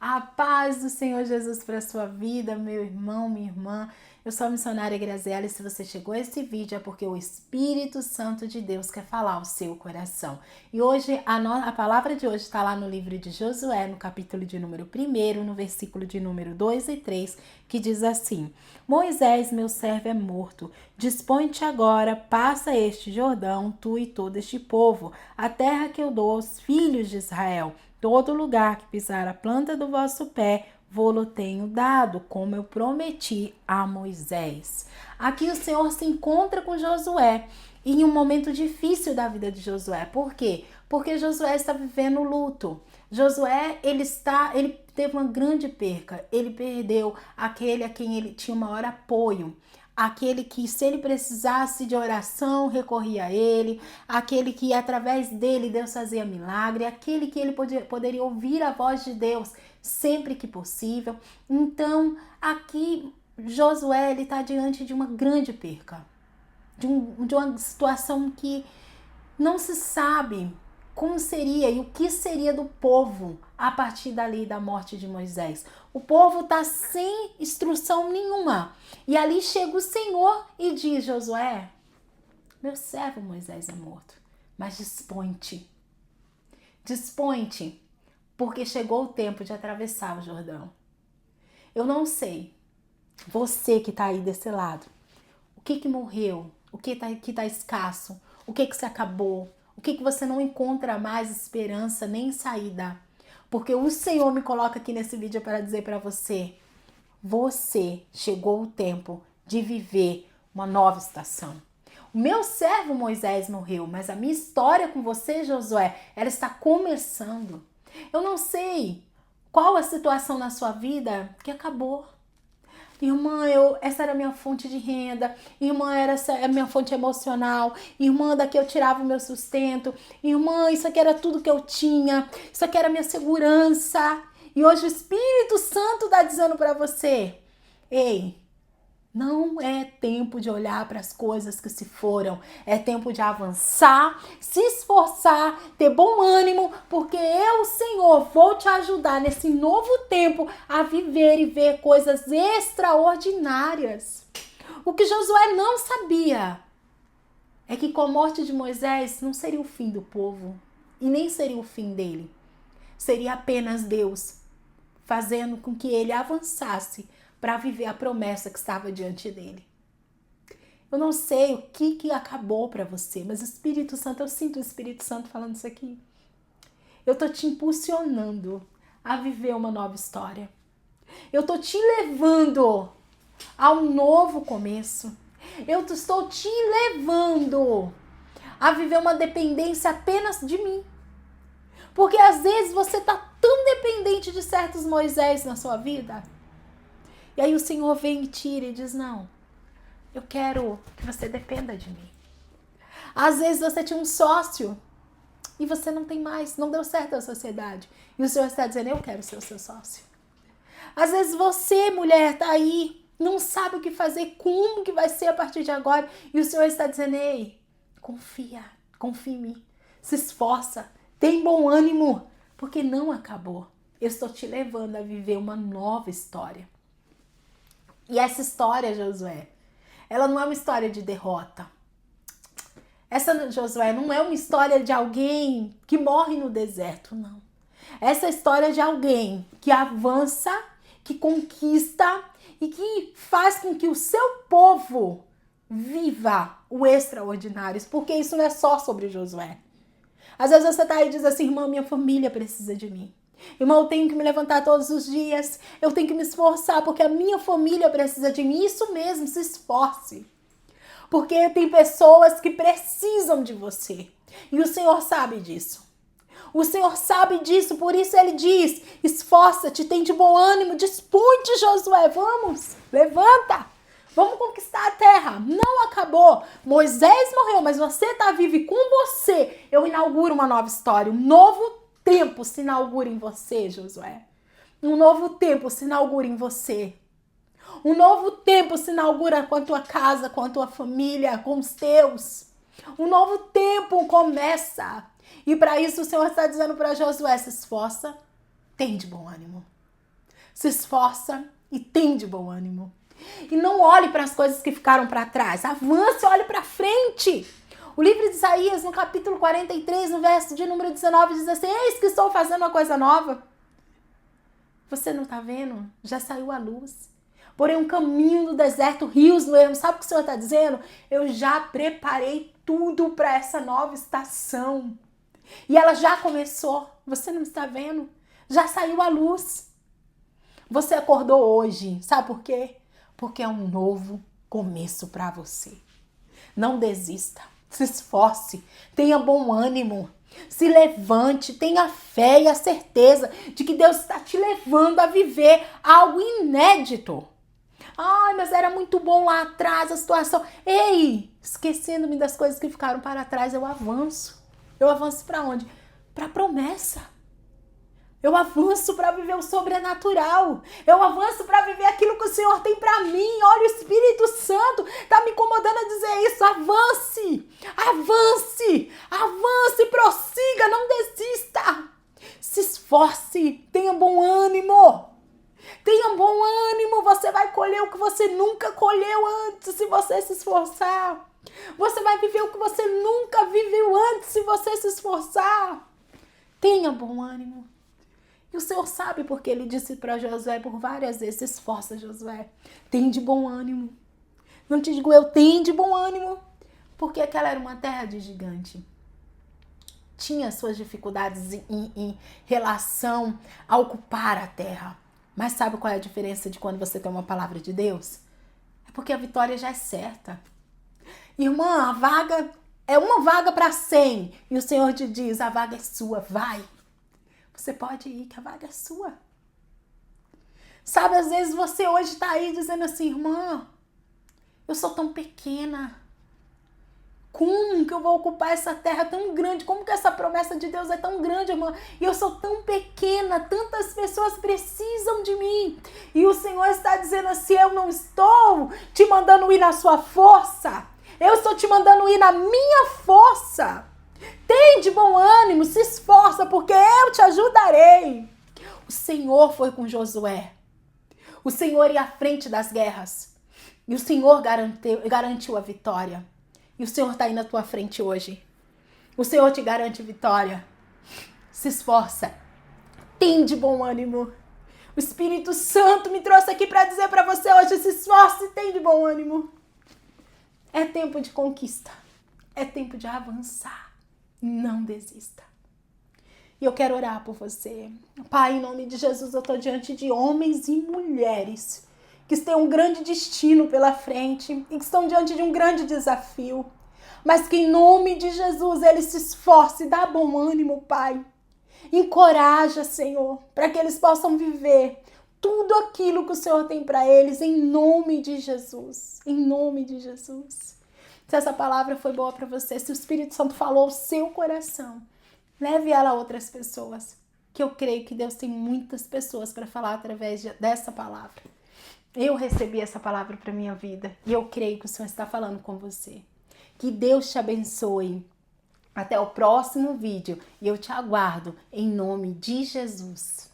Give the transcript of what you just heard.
A paz do Senhor Jesus para a sua vida, meu irmão, minha irmã. Eu sou a missionária Graziela e se você chegou a esse vídeo é porque o Espírito Santo de Deus quer falar ao seu coração. E hoje, a palavra de hoje está lá no livro de Josué, no capítulo de número 1, no versículo de número 2 e 3, que diz assim: Moisés, meu servo, é morto. Dispõe-te agora, passa este Jordão, tu e todo este povo, a terra que eu dou aos filhos de Israel. Todo lugar que pisar a planta do vosso pé, vô-lo tenho dado, como eu prometi a Moisés. Aqui o Senhor se encontra com Josué em um momento difícil da vida de Josué. Por quê? Porque Josué está vivendo luto. Josué, ele teve uma grande perca. Ele perdeu aquele a quem ele tinha o maior apoio. Aquele que, se ele precisasse de oração, recorria a ele, aquele que através dele Deus fazia milagre, aquele que ele poderia ouvir a voz de Deus sempre que possível. Então, aqui Josué está diante de uma grande perca, de uma situação que não se sabe como seria e o que seria do povo a partir dali da morte de Moisés. O povo está sem instrução nenhuma. E ali chega o Senhor e diz: Josué, meu servo Moisés é morto, mas dispõe-te, porque chegou o tempo de atravessar o Jordão. Eu não sei, você que está aí desse lado, o que morreu, o que tá escasso, o que se acabou, o que você não encontra mais esperança nem saída. Porque o Senhor me coloca aqui nesse vídeo para dizer para você: você chegou o tempo de viver uma nova estação. O meu servo Moisés morreu, mas a minha história com você, Josué, ela está começando. Eu não sei qual a situação na sua vida que acabou. Irmã, essa era a minha fonte de renda. Irmã, essa é a minha fonte emocional. Irmã, daqui eu tirava o meu sustento. Irmã, isso aqui era tudo que eu tinha. Isso aqui era a minha segurança. E hoje o Espírito Santo está dizendo para você: ei, não é tempo de olhar para as coisas que se foram. É tempo de avançar, se esforçar, ter bom ânimo, porque eu, Senhor, vou te ajudar nesse novo tempo a viver e ver coisas extraordinárias. O que Josué não sabia é que com a morte de Moisés não seria o fim do povo e nem seria o fim dele. Seria apenas Deus fazendo com que ele avançasse para viver a promessa que estava diante dele. Eu não sei o que acabou para você, mas o Espírito Santo, eu sinto o Espírito Santo falando isso aqui. Eu tô te impulsionando a viver uma nova história. Eu tô te levando a um novo começo. Eu estou te levando a viver uma dependência apenas de mim. Porque às vezes você tá tão dependente de certos Moisés na sua vida. E aí o Senhor vem e tira e diz: não, eu quero que você dependa de mim. Às vezes você tinha um sócio e você não tem mais, não deu certo a sociedade. E o Senhor está dizendo: eu quero ser o seu sócio. Às vezes você, mulher, tá aí, não sabe o que fazer, como que vai ser a partir de agora. E o Senhor está dizendo: ei, confia em mim, se esforça, tem bom ânimo, porque não acabou. Eu estou te levando a viver uma nova história. E essa história, Josué, ela não é uma história de derrota. Essa, Josué, não é uma história de alguém que morre no deserto, não. Essa é a história de alguém que avança, que conquista e que faz com que o seu povo viva o extraordinário. Porque isso não é só sobre Josué. Às vezes você tá aí e diz assim: irmã, minha família precisa de mim. Irmão, eu tenho que me levantar todos os dias, eu tenho que me esforçar, porque a minha família precisa de mim. Isso mesmo, se esforce. Porque tem pessoas que precisam de você. E o Senhor sabe disso. O Senhor sabe disso, por isso Ele diz: esforça-te, tem de bom ânimo, dispõe-te, Josué, vamos, levanta. Vamos conquistar a terra. Não acabou. Moisés morreu, mas você está vivo e com você eu inauguro uma nova história, um novo tempo se inaugura em você, Josué. Um novo tempo se inaugura em você. Um novo tempo se inaugura com a tua casa, com a tua família, com os teus. Um novo tempo começa. E para isso o Senhor está dizendo para Josué: se esforça, tem de bom ânimo. se esforça e tem de bom ânimo. E não olhe para as coisas que ficaram para trás. Avance, olhe para frente. O livro de Isaías, no capítulo 43, no verso de número 19, diz assim: eis que estou fazendo uma coisa nova. Você não está vendo? Já saiu a luz. Porém, um caminho no deserto, rios no ermo. Sabe o que o Senhor está dizendo? Eu já preparei tudo para essa nova estação. E ela já começou. Você não está vendo? Já saiu a luz. Você acordou hoje. Sabe por quê? Porque é um novo começo para você. Não desista. Se esforce. Tenha bom ânimo. Se levante. Tenha fé e a certeza de que Deus está te levando a viver algo inédito. Ai, mas era muito bom lá atrás a situação. Ei, esquecendo-me das coisas que ficaram para trás, eu avanço. Eu avanço para onde? Para a promessa. Eu avanço para viver o sobrenatural. Eu avanço para viver aquilo que o Senhor tem para mim. Olha, o Espírito Santo está me incomodando a dizer isso. Avance, avance, avance, prossiga, não desista. Se esforce, tenha bom ânimo. Tenha bom ânimo, você vai colher o que você nunca colheu antes se você se esforçar. Você vai viver o que você nunca viveu antes se você se esforçar. Tenha bom ânimo. E o Senhor sabe porque Ele disse para Josué por várias vezes: esforça, Josué, tem de bom ânimo. Não te digo eu, tem de bom ânimo, porque aquela era uma terra de gigante. Tinha suas dificuldades em relação a ocupar a terra. Mas sabe qual é a diferença de quando você tem uma palavra de Deus? É porque a vitória já é certa. Irmã, a vaga é uma vaga para 100. E o Senhor te diz: a vaga é sua, vai. Você pode ir, que a vaga é sua. Sabe, às vezes você hoje está aí dizendo assim: irmã, eu sou tão pequena. Como que eu vou ocupar essa terra tão grande? Como que essa promessa de Deus é tão grande, irmã? E eu sou tão pequena, tantas pessoas precisam de mim. E o Senhor está dizendo assim: eu não estou te mandando ir na sua força. Eu estou te mandando ir na minha força. Tem de bom ânimo, se esforça, porque eu te ajudarei. O Senhor foi com Josué. O Senhor ia à frente das guerras. E o Senhor garantiu a vitória. E o Senhor está aí na tua frente hoje. O Senhor te garante vitória. Se esforça. Tem de bom ânimo. O Espírito Santo me trouxe aqui para dizer para você hoje: se esforce e tem de bom ânimo. É tempo de conquista. É tempo de avançar. Não desista. E eu quero orar por você. Pai, em nome de Jesus, eu estou diante de homens e mulheres que têm um grande destino pela frente e que estão diante de um grande desafio. Mas que em nome de Jesus eles se esforcem e dá bom ânimo, Pai. Encoraja, Senhor, para que eles possam viver tudo aquilo que o Senhor tem para eles, em nome de Jesus. Em nome de Jesus. Se essa palavra foi boa para você, se o Espírito Santo falou ao seu coração, leve ela a outras pessoas. Que eu creio que Deus tem muitas pessoas para falar através dessa palavra. Eu recebi essa palavra para minha vida e eu creio que o Senhor está falando com você. Que Deus te abençoe. Até o próximo vídeo e eu te aguardo em nome de Jesus.